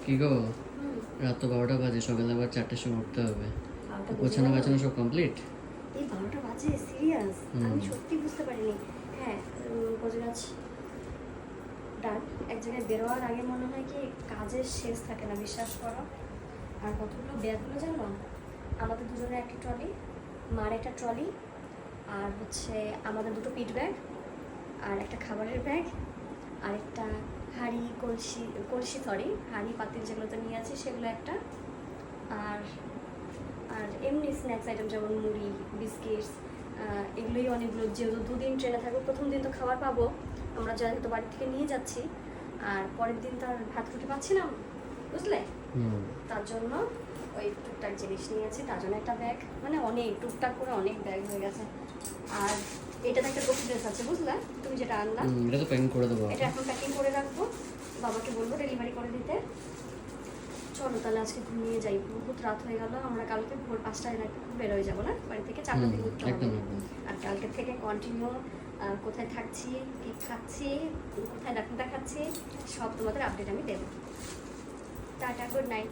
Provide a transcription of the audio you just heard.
কি গো, রাত তো 12টা বাজে, সকালে আবার 4টার সময় উঠতে হবে। বারোটা গোছানো গাছানো সব কমপ্লিট? এই 12টা বাজে? সিরিয়াস? আমি সত্যি বুঝতে পারিনি। হ্যাঁ, গোছগাছ ডান। এক জায়গায় বেরোয়ার আগে মনে হয় কি কাজের শেষ থাকে না, বিশ্বাস করো। আর কতগুলো ব্যাগগুলো জানো, আমাদের দুজনের একটা ট্রলি, মার একটা ট্রলি, আর হচ্ছে আমাদের দুটো পিট ব্যাগ, আর একটা খাবারের ব্যাগ, আর একটা হাঁড়ি কলসি কলসি সরি হাঁড়ি পাতিল যেগুলো তো নিয়ে আছি সেগুলো একটা, আর আর এমনি স্ন্যাক্স আইটেম যেমন মুড়ি, বিস্কিটস, এগুলোই অনেকগুলো। যেহেতু দুদিন ট্রেনে থাকবো, প্রথম দিন তো খাবার পাবো আমরা, যেহেতু বাড়ি থেকে নিয়ে যাচ্ছি, আর পরের দিন তো আর ভাত রুটি পাচ্ছি না, বুঝলে? তার জন্য ওই টুকটাক জিনিস নিয়েছি, তার জন্য একটা ব্যাগ, মানে অনেক টুকটাক করে অনেক ব্যাগ হয়ে গেছে। আর এটাতে একটা গোপি ড্রেস আছে, বুঝলা? তুমি যেটা আনলা এটা তো প্যাকিং করে দেবো। এটা এখন প্যাকিং করে রাখবো, বাবাকে বলবো ডেলিভারি করে দিতে। চলো তাহলে আজকে ঘুমিয়ে যাই, বহুত রাত হয়ে গেল। আমরা কালকে ভোর 5টায় বের হয়ে যাবো না বাড়ি থেকে, 4টার দিকে উঠতে হবে। আর কালকে থেকে কন্টিনিউ কোথায় থাকছি, কী খাচ্ছি, কোথায় ডাক্তার দেখাচ্ছি, সব তোমাদের আপডেট আমি দেবো। Tata, good night.